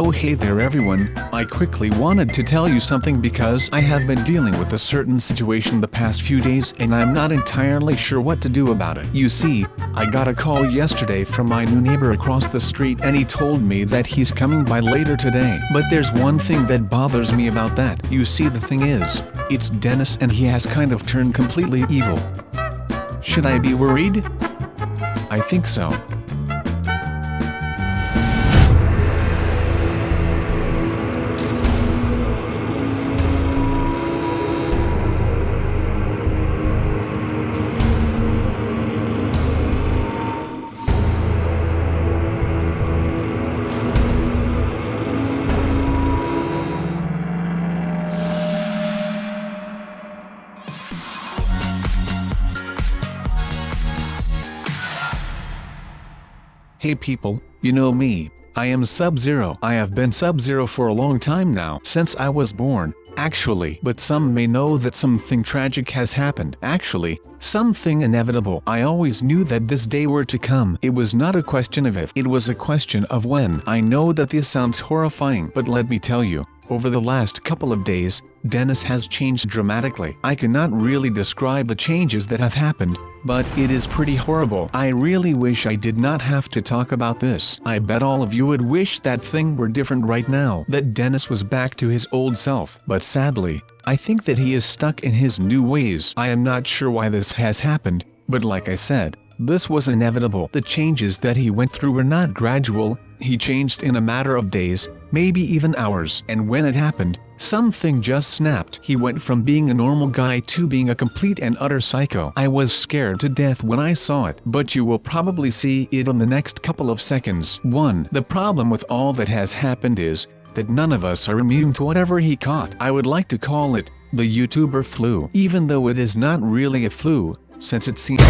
Oh hey there everyone, I quickly wanted to tell you something because I have been dealing with a certain situation the past few days and I'm not entirely sure what to do about it. You see, I got a call yesterday from my new neighbor across the street and he told me that he's coming by later today. But there's one thing that bothers me about that. You see, the thing is, it's Denis and he has kind of turned completely evil. Should I be worried? I think so. Hey people, you know me, I am Sub-Zero. I have been Sub-Zero for a long time now, since I was born, actually. But some may know that something tragic has happened. Actually, something inevitable. I always knew that this day were to come. It was not a question of if, it was a question of when. I know that this sounds horrifying, but let me tell you, over the last couple of days, Denis has changed dramatically. I cannot really describe the changes that have happened, but it is pretty horrible. I really wish I did not have to talk about this. I bet all of you would wish that thing were different right now, that Denis was back to his old self. But sadly, I think that he is stuck in his new ways. I am not sure why this has happened, but like I said, this was inevitable. The changes that he went through were not gradual, he changed in a matter of days, maybe even hours. And when it happened, something just snapped. He went from being a normal guy to being a complete and utter psycho. I was scared to death when I saw it, but you will probably see it in the next couple of seconds. 1. The problem with all that has happened is that none of us are immune to whatever he caught. I would like to call it the YouTuber flu, even though it is not really a flu, since it seems...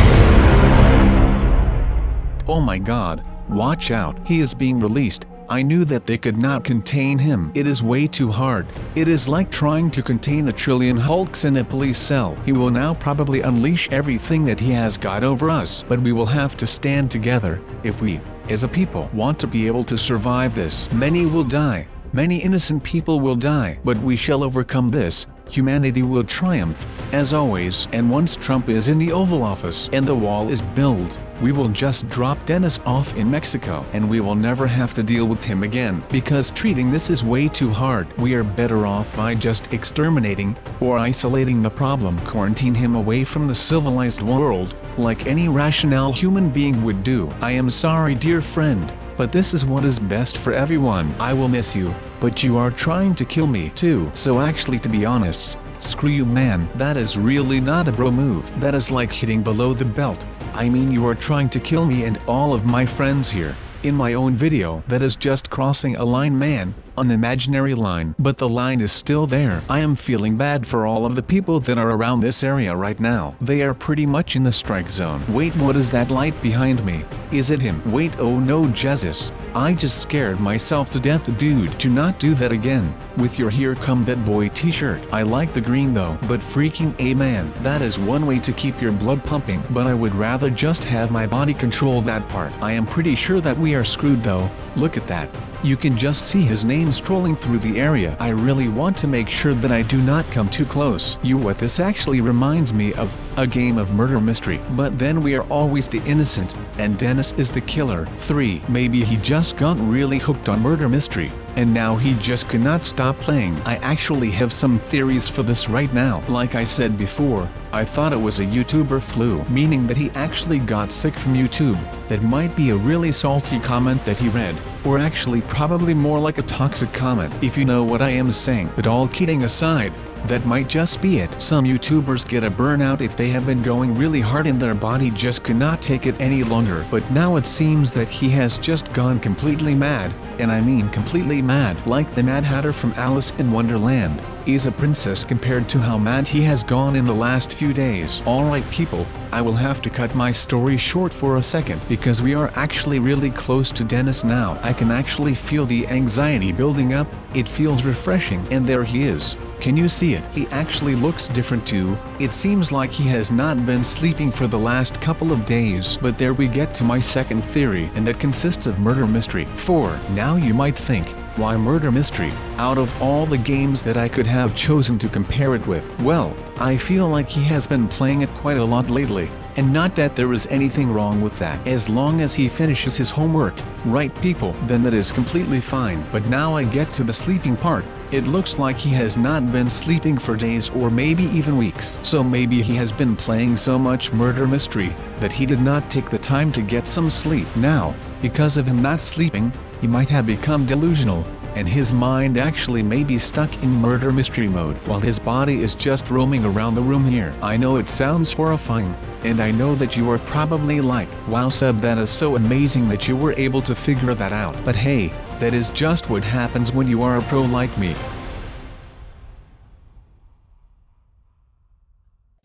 Oh my god, watch out. He is being released. I knew that they could not contain him. It is way too hard. It is like trying to contain a trillion Hulks in a police cell. He will now probably unleash everything that he has got over us. But we will have to stand together, if we, as a people, want to be able to survive this. Many will die. Many innocent people will die. But we shall overcome this. Humanity will triumph, as always. And once Trump is in the Oval Office and the wall is built, we will just drop Denis off in Mexico and we will never have to deal with him again. Because treating this is way too hard. We are better off by just exterminating or isolating the problem. Quarantine him away from the civilized world, like any rational human being would do. I am sorry, dear friend, but this is what is best for everyone. I will miss you, but you are trying to kill me too. So actually, to be honest, screw you, man. That is really not a bro move. That is like hitting below the belt. I mean, you are trying to kill me and all of my friends here. In my own video, that is just crossing a line, man, an imaginary line. But the line is still there. I am feeling bad for all of the people that are around this area right now. They are pretty much in the strike zone. Wait, what is that light behind me? Is it him? Wait, oh no, Jesus. I just scared myself to death, dude. Do not do that again, with your Here Come That Boy t-shirt. I like the green though, but freaking A, man. That is one way to keep your blood pumping, but I would rather just have my body control that part. I am pretty sure that we are screwed though. Look at that. You can just see his name strolling through the area. I really want to make sure that I do not come too close. What this actually reminds me of, a game of murder mystery. But then we are always the innocent, and Denis is the killer. 3. Maybe he just got really hooked on murder mystery, and now he just cannot stop playing. I actually have some theories for this right now. Like I said before, I thought it was a YouTuber flu, meaning that he actually got sick from YouTube. That might be a really salty comment that he read, or actually probably more like a toxic comment, if you know what I am saying. But all kidding aside, that might just be it. Some YouTubers get a burnout if they have been going really hard and their body just cannot take it any longer. But now it seems that he has just gone completely mad, and I mean completely mad. Like the Mad Hatter from Alice in Wonderland is a princess compared to how mad he has gone in the last few days. Alright people, I will have to cut my story short for a second because we are actually really close to Denis now. I can actually feel the anxiety building up. It feels refreshing, and there he is. Can you see it? He actually looks different too. It seems like he has not been sleeping for the last couple of days. But there we get to my second theory, and that consists of murder mystery. 4. Now you might think, Why murder mystery? Out of all the games that I could have chosen to compare it with, well, I feel like he has been playing it quite a lot lately. And not that there is anything wrong with that. As long as he finishes his homework, right people, then that is completely fine. But now I get to the sleeping part. It looks like he has not been sleeping for days or maybe even weeks. So maybe he has been playing so much murder mystery that he did not take the time to get some sleep. Now, because of him not sleeping, he might have become delusional, and his mind actually may be stuck in murder mystery mode while his body is just roaming around the room here. I know it sounds horrifying, and I know that you are probably like, wow Sub, that is so amazing that you were able to figure that out. But hey, that is just what happens when you are a pro like me.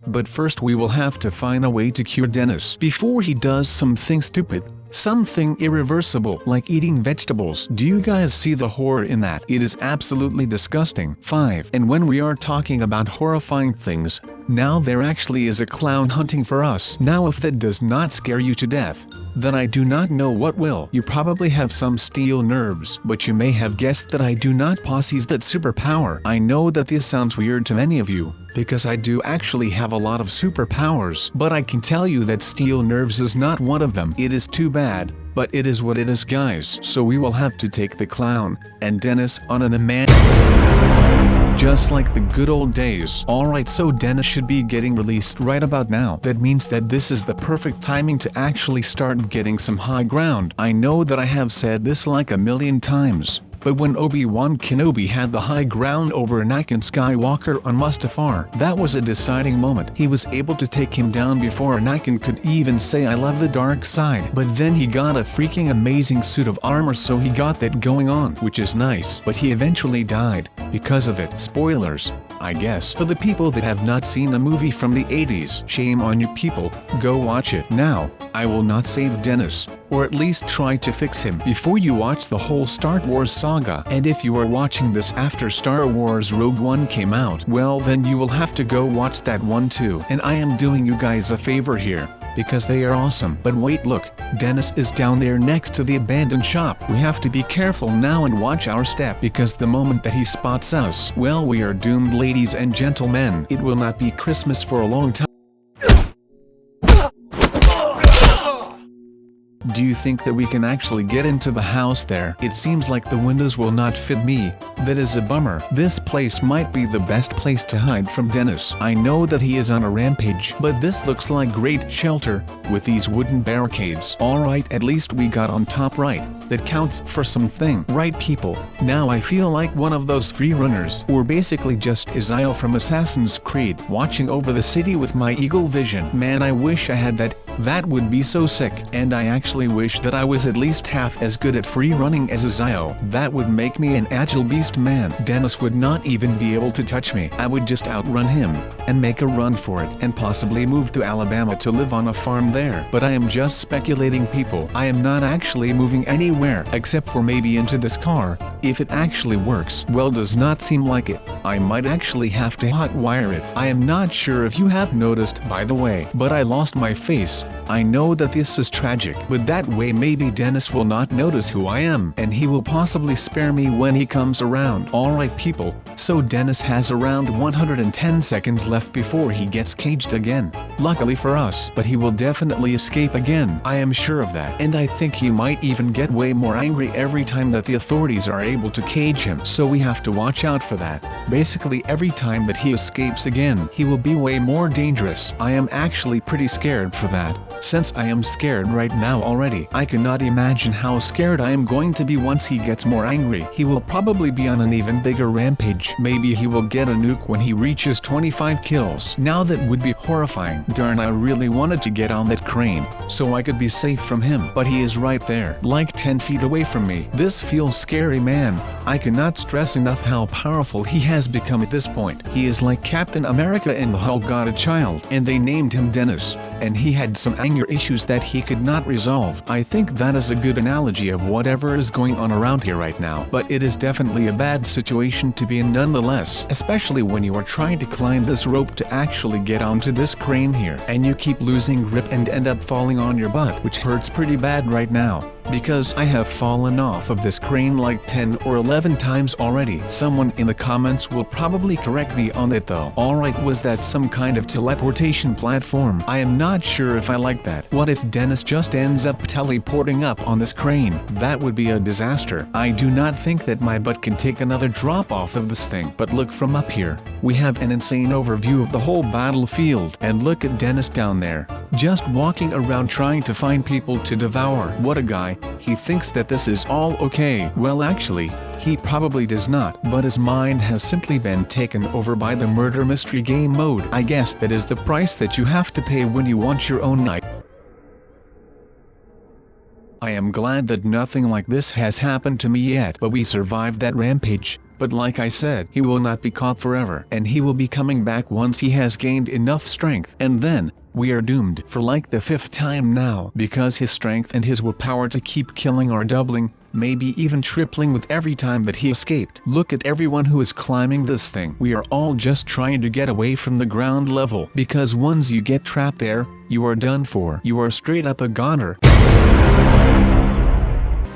But first we will have to find a way to cure Denis before he does something stupid. Something irreversible like eating vegetables. Do you guys see the horror in that? It is absolutely disgusting. 5. And when we are talking about horrifying things, now there actually is a clown hunting for us. Now if that does not scare you to death, then I do not know what will. You probably have some steel nerves, but you may have guessed that I do not possess that superpower. I know that this sounds weird to many of you, because I do actually have a lot of superpowers, but I can tell you that steel nerves is not one of them. It is too bad, but it is what it is, guys. So we will have to take the clown and Denis on an just like the good old days. Alright, so Denis should be getting released right about now. That means that this is the perfect timing to actually start getting some high ground. I know that I have said this like a million times, but when Obi-Wan Kenobi had the high ground over Anakin Skywalker on Mustafar, that was a deciding moment. He was able to take him down before Anakin could even say I love the dark side. But then he got a freaking amazing suit of armor, so he got that going on, which is nice. But he eventually died because of it. Spoilers, I guess, for the people that have not seen the movie from the 80s. Shame on you people, go watch it. Now, I will not save Denis, or at least try to fix him before you watch the whole Star Wars saga. And if you are watching this after Star Wars Rogue One came out, well then you will have to go watch that one too. And I am doing you guys a favor here, because they are awesome. But wait, look, Denis is down there next to the abandoned shop. We have to be careful now and watch our step, because the moment that he spots us, well, we are doomed, ladies and gentlemen. It will not be Christmas for a long time. Do you think that we can actually get into the house there? It seems like the windows will not fit me. That is a bummer. This place might be the best place to hide from Denis. I know that he is on a rampage, but this looks like great shelter with these wooden barricades. Alright, at least we got on top right. That counts for something. Right people, now I feel like one of those free runners, or basically just Ezio from Assassin's Creed, watching over the city with my eagle vision. Man, I wish I had that. That would be so sick. And I actually wish that I was at least half as good at free running as Ezio. That would make me an agile beast, man. Denis would not even be able to touch me. I would just outrun him, and make a run for it, and possibly move to Alabama to live on a farm there. But I am just speculating, people. I am not actually moving anywhere, except for maybe into this car. If it actually works, well, does not seem like it. I might actually have to hotwire it. I am not sure if you have noticed, by the way, but I lost my face. I know that this is tragic, but that way maybe Denis will not notice who I am, and he will possibly spare me when he comes around. Alright people, so Denis has around 110 seconds left before he gets caged again. Luckily for us, but he will definitely escape again. I am sure of that, and I think he might even get way more angry every time that the authorities are able to cage him, so we have to watch out for that. Basically every time that he escapes again, he will be way more dangerous. I am actually pretty scared for that. Since I am scared right now already, I cannot imagine how scared I am going to be once he gets more angry. He will probably be on an even bigger rampage. Maybe he will get a nuke when he reaches 25 kills. Now that would be horrifying. Darn, I really wanted to get on that crane, so I could be safe from him. But he is right there, like 10 feet away from me. This feels scary, man. I cannot stress enough how powerful he has become at this point. He is like Captain America and the Hulk got a child, and they named him Denis, and he had some anger issues that he could not resolve. I think that is a good analogy of whatever is going on around here right now. But it is definitely a bad situation to be in nonetheless, especially when you are trying to climb this rope to actually get onto this crane here, and you keep losing grip and end up falling on your butt, which hurts pretty bad right now. because I have fallen off of this crane like 10 or 11 times already. Someone in the comments will probably correct me on that though. Alright, was that some kind of teleportation platform? I am not sure if I like that. What if Denis just ends up teleporting up on this crane? That would be a disaster. I do not think that my butt can take another drop off of this thing. But look, from up here, we have an insane overview of the whole battlefield. And look at Denis down there, just walking around trying to find people to devour. What a guy. He thinks that this is all okay. Well, actually, he probably does not, but his mind has simply been taken over by the murder mystery game mode. I guess that is the price that you have to pay when you want your own night. I am glad that nothing like this has happened to me yet, but we survived that rampage. But like I said, he will not be caught forever, and he will be coming back once he has gained enough strength. And then, we are doomed for like the 5th time now, because his strength and his willpower to keep killing are doubling, maybe even tripling with every time that he escaped. Look at everyone who is climbing this thing. We are all just trying to get away from the ground level, because once you get trapped there, you are done for. You are straight up a goner.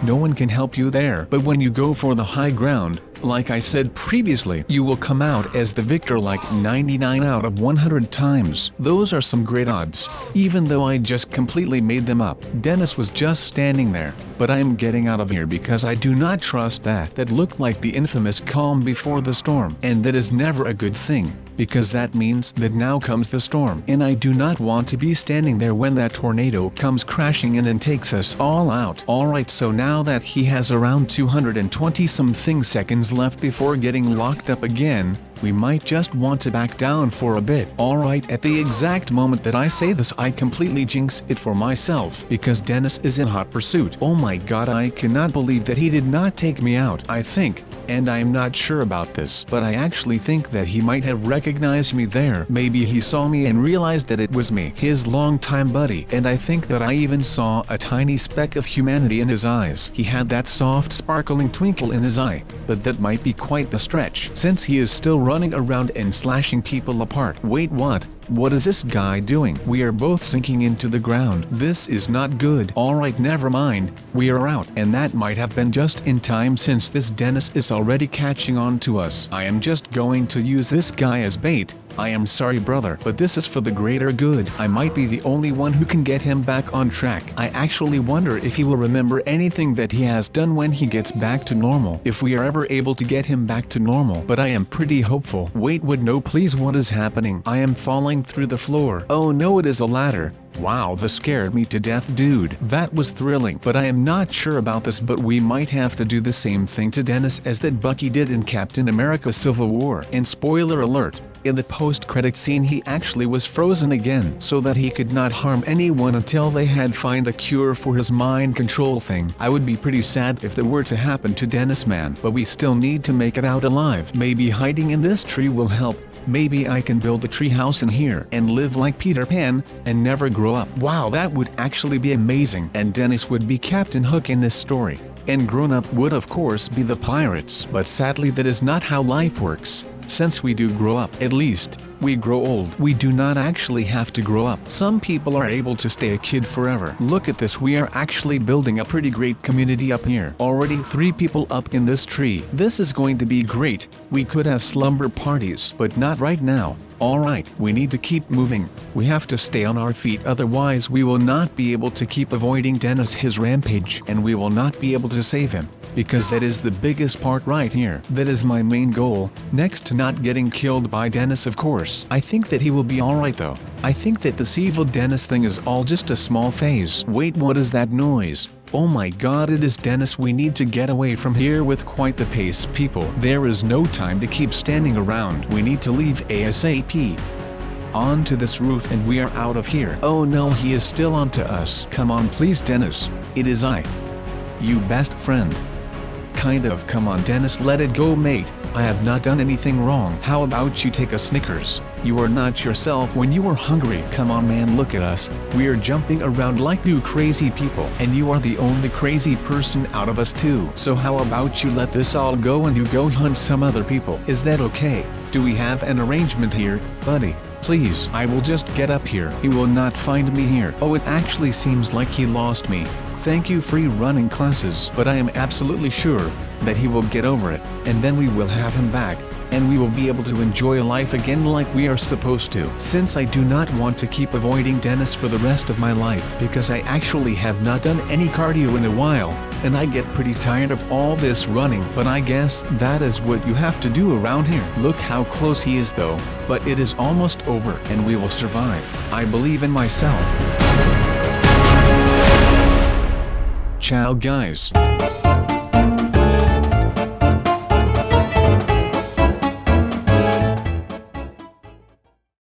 No one can help you there. But when you go for the high ground, like I said previously, you will come out as the victor like 99 out of 100 times. Those are some great odds, even though I just completely made them up. Denis was just standing there, but I am getting out of here because I do not trust that. That looked like the infamous calm before the storm, and that is never a good thing, because that means that now comes the storm, and I do not want to be standing there when that tornado comes crashing in and takes us all out. Alright, so now that he has around 220 something seconds left before getting locked up again, we might just want to back down for a bit. Alright, at the exact moment that I say this, I completely jinx it for myself, because Denis is in hot pursuit. Oh my god, I cannot believe that he did not take me out. I think, and I am not sure about this, but I actually think that he might have recognized me there. Maybe he saw me and realized that it was me, his longtime buddy, and I think that I even saw a tiny speck of humanity in his eyes. He had that soft sparkling twinkle in his eye, but that might be quite the stretch, since he is still running around and slashing people apart. Wait, what? What is this guy doing? We are both sinking into the ground. This is not good. Alright, never mind. We are out. And that might have been just in time, since this Denis is already catching on to us. I am just going to use this guy as bait. I am sorry, brother, but this is for the greater good. I might be the only one who can get him back on track. I actually wonder if he will remember anything that he has done when he gets back to normal. If we are ever able to get him back to normal. But I am pretty hopeful. Wait, no, please, what is happening? I am falling through the floor. Oh no, it is a ladder. Wow, that scared me to death, dude. That was thrilling, but I am not sure about this, but we might have to do the same thing to Denis as that Bucky did in Captain America Civil War. And spoiler alert, in the post-credit scene he actually was frozen again, so that he could not harm anyone until they had found a cure for his mind control thing. I would be pretty sad if that were to happen to Denis, man, but we still need to make it out alive. Maybe hiding in this tree will help. Maybe I can build a treehouse in here and live like Peter Pan and never grow up. Wow, that would actually be amazing. And Denis would be Captain Hook in this story. And grown up would of course be the pirates. But sadly that is not how life works. Since we do grow up, at least, we grow old. We do not actually have to grow up. Some people are able to stay a kid forever. Look at this, we are actually building a pretty great community up here. Already 3 people up in this tree. This is going to be great. We could have slumber parties, but not right now. Alright, we need to keep moving. We have to stay on our feet, otherwise we will not be able to keep avoiding Denis his rampage, and we will not be able to save him. Because that is the biggest part right here. That is my main goal, next to not getting killed by Denis, of course. I think that he will be alright though. I think that this evil Denis thing is all just a small phase. Wait, what is that noise? Oh my god, it is Denis. We need to get away from here with quite the pace, people. There is no time to keep standing around. We need to leave ASAP. Onto this roof and we are out of here. Oh no, he is still onto us. Come on please, Denis. It is I. You best friend. Kind of. Come on Denis, let it go, mate. I have not done anything wrong. How about you take a Snickers? You are not yourself when you are hungry. Come on man, look at us. We are jumping around like 2 crazy people, and you are the only crazy person out of us 2. So how about you let this all go and you go hunt some other people? Is that okay? Do we have an arrangement here, buddy? Please, I will just get up here. He will not find me here. Oh, it actually seems like he lost me. Thank you free running classes. But I am absolutely sure that he will get over it, and then we will have him back, and we will be able to enjoy life again like we are supposed to. Since I do not want to keep avoiding Denis for the rest of my life, because I actually have not done any cardio in a while, and I get pretty tired of all this running. But I guess that is what you have to do around here. Look how close he is though, but it is almost over, and we will survive. I believe in myself. Ciao guys.